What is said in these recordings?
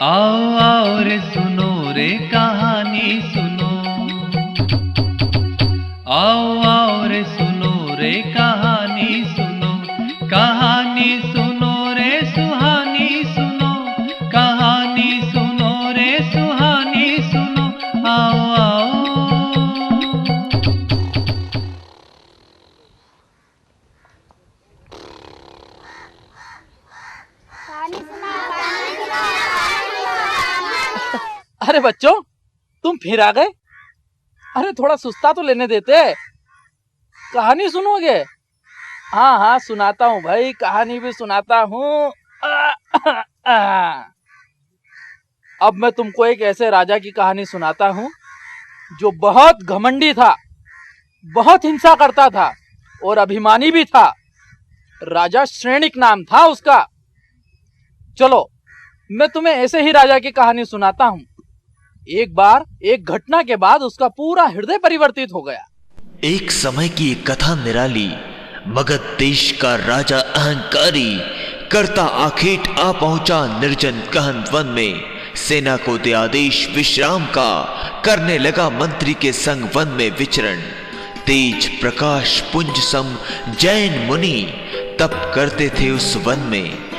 आओ आओ रे सुनो रे कहानी सुनो, आओ आओ रे सुनो रे कहानी सुनो, कहानी सुनो रे सुहानी सुनो, कहानी सुनो रे सुहानी सुनो, आओ आओ। अरे बच्चों, तुम फिर आ गए। अरे थोड़ा सुस्ता तो लेने देते। कहानी सुनोगे? हाँ हाँ सुनाता हूँ भाई, कहानी भी सुनाता हूँ। अब मैं तुमको एक ऐसे राजा की कहानी सुनाता हूँ जो बहुत घमंडी था, बहुत हिंसा करता था और अभिमानी भी था। राजा श्रेणिक नाम था उसका। चलो मैं तुम्हें ऐसे ही राजा की कहानी सुनाता हूँ। एक बार एक घटना के बाद उसका पूरा हृदय परिवर्तित हो गया। एक समय की एक कथा निराली। मगध देश का राजा अहंकारी करता आखेट आ पहुंचा निर्जन गहन वन में। सेना को दे आदेश विश्राम का, करने लगा मंत्री के संग वन में विचरण। तेज प्रकाश पुंज सम जैन मुनि तप करते थे उस वन में,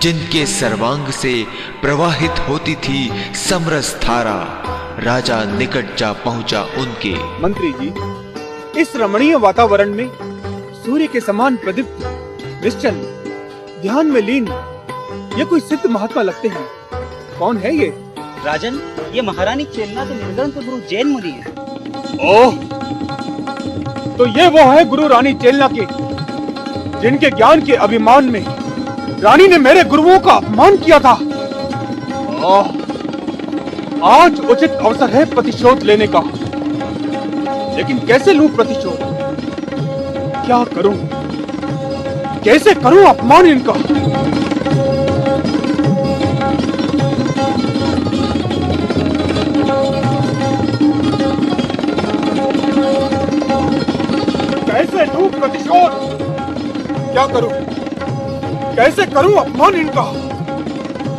जिनके सर्वांग से प्रवाहित होती थी समरस धारा। राजा निकट जा पहुंचा उनके। मंत्री जी, इस रमणीय वातावरण में सूर्य के समान प्रदीप्त, निश्चल, ध्यान में लीन, ये कोई सिद्ध महात्मा लगते हैं। कौन है ये? राजन, ये महारानी चेलना के निर्ग्रंथ गुरु जैन मुनि है। ओह, तो ये वो है गुरु रानी चेलना के, जिनके ज्ञान के अभिमान में रानी ने मेरे गुरुओं का अपमान किया था। आज उचित अवसर है प्रतिशोध लेने का, लेकिन कैसे लूं प्रतिशोध? क्या करूं? कैसे करूं अपमान इनका? कैसे लूं प्रतिशोध? क्या करूं? कैसे करूं अपमान इनका?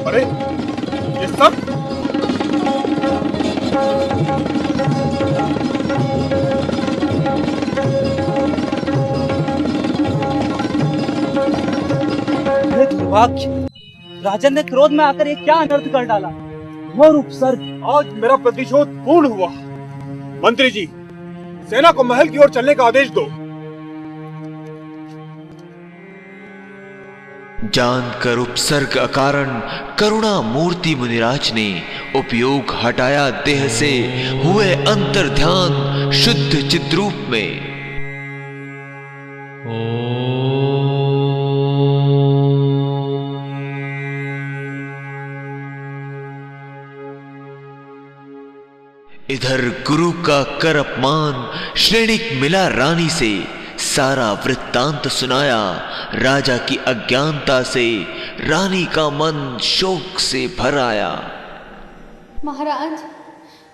अरे ये सब दुर्भाग्य, राजन ने क्रोध में आकर ये क्या अनर्थ कर डाला। घोर उपसर्ग। आज मेरा प्रतिशोध पूर्ण हुआ। मंत्री जी, सेना को महल की ओर चलने का आदेश दो। जानकर उपसर्ग अकारण करुणा मूर्ति मुनिराज ने उपयोग हटाया देह से, हुए अंतर ध्यान शुद्ध चिद्रूप में। इधर गुरु का कर अपमान, श्रेणिक मिला रानी से। सारा वृत्तांत सुनाया, राजा की अज्ञानता से रानी का मन शोक से भर आया। महाराज,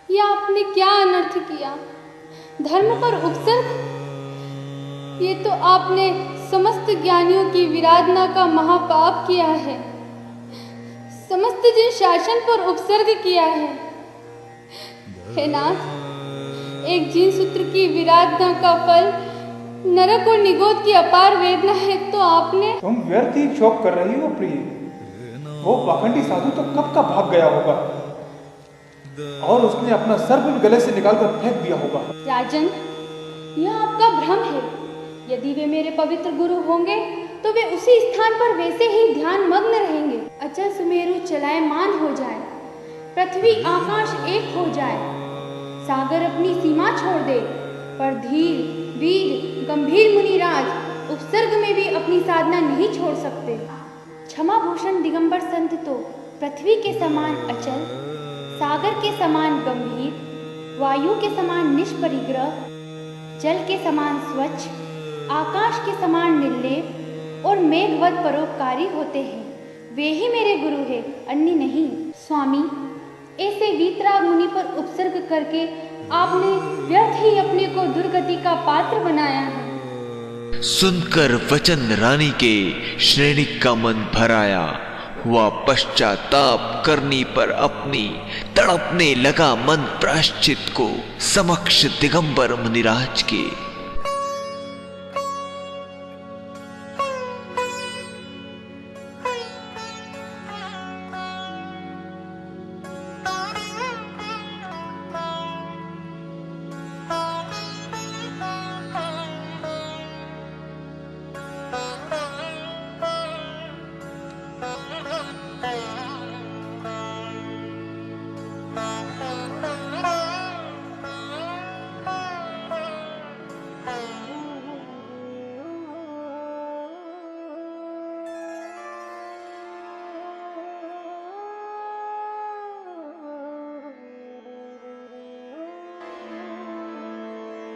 ये आपने क्या अनर्थ किया? धर्म पर उपसर्ग? ये तो आपने समस्त ज्ञानियों की विराधना का महापाप किया है। समस्त जिन शासन पर उपसर्ग किया है। हे नाथ, एक जीन सूत्र की विराधना का फल नरक और निगोद की अपार वेदना है, तो आपने। तुम व्यर्थ ही शोक कर रही हो प्रिय। वो पाखंडी साधु तो कब का भाग गया होगा और उसने अपना सर्प भी गले से निकालकर फेंक दिया होगा। राजन, यह आपका भ्रम है। यदि वे मेरे पवित्र गुरु होंगे तो वे उसी स्थान पर वैसे ही ध्यान मग्न रहेंगे। अचल सुमेरु चलायमान हो जाए, पृथ्वी आकाश एक हो जाए, सागर अपनी सीमा छोड़ दे, पर धीर वीर गंभीर मुनिराज उपसर्ग में भी अपनी साधना नहीं छोड़ सकते। क्षमा भूषण दिगंबर संत तो पृथ्वी के समान अचल, सागर के समान गंभीर, वायु के समान निष्परिग्रह, जल के समान स्वच्छ, आकाश के समान निर्लेप और मेघवत परोपकारी होते हैं। वे ही मेरे गुरु हैं, अन्य नहीं। स्वामी, ऐसे वीतराग मुनि पर उपसर्ग करके आपने व्यर्थ ही अपने को दुर्गति का पात्र बनाया है। सुनकर वचन रानी के श्रेणिक का मन भर आया। हुआ पश्चाताप करने पर अपनी तड़पने लगा मन प्रायश्चित को समक्ष दिगंबर मुनिराज के।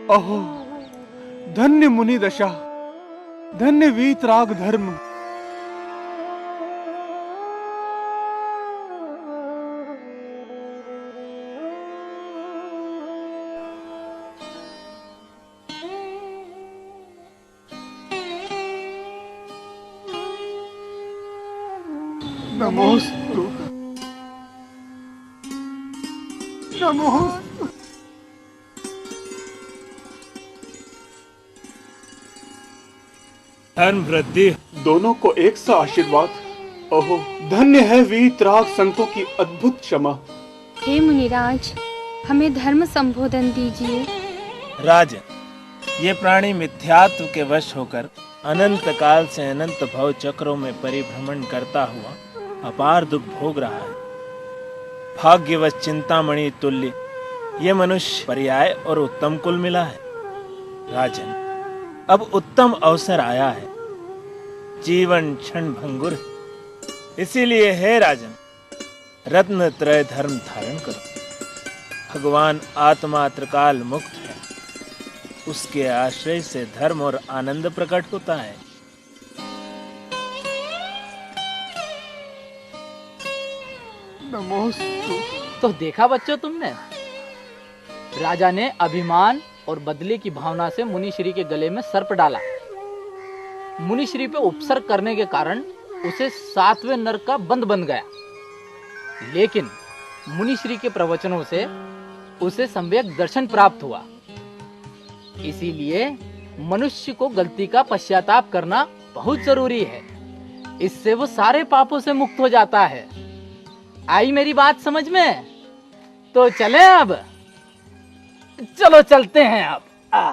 अहो, धन्य मुनि दशा, धन्य वीतराग धर्म। नमोस्तु, नमोस्तु। धर्म वृद्धि दोनों को एक सा आशीर्वाद। ओहो, धन्य है वीतराग संतों की अद्भुत क्षमा। हे मुनिराज, हमें धर्म संबोधन दीजिए। राजन, ये प्राणी मिथ्यात्व के वश होकर अनंत काल से अनंत भव चक्रों में परिभ्रमण करता हुआ अपार दुख भोग रहा है। भाग्यवश चिंतामणि तुल्य ये मनुष्य पर्याय और उत्तम कुल मिला है। राजन, अब उत्तम अवसर आया है। जीवन क्षण भंगुर है, इसीलिए हे राजन, रत्न त्रय धर्म धारण करो। भगवान आत्मा त्रिकाल मुक्त है, उसके आश्रय से धर्म और आनंद प्रकट होता है। नमोस्तु। तो देखा बच्चों तुमने, राजा ने अभिमान और बदले की भावना से मुनिश्री के गले में सर्प डाला। मुनिश्री पे उपसर्ग करने के कारण उसे 7वें नरक का बंद बन गया। लेकिन मुनिश्री के प्रवचनों से उसे सम्यक दर्शन प्राप्त हुआ। इसीलिए मनुष्य को गलती का पश्चाताप करना बहुत जरूरी है। इससे वो सारे पापों से मुक्त हो जाता है। आई मेरी बात समझ में? तो चलें अब, चलो चलते हैं अब।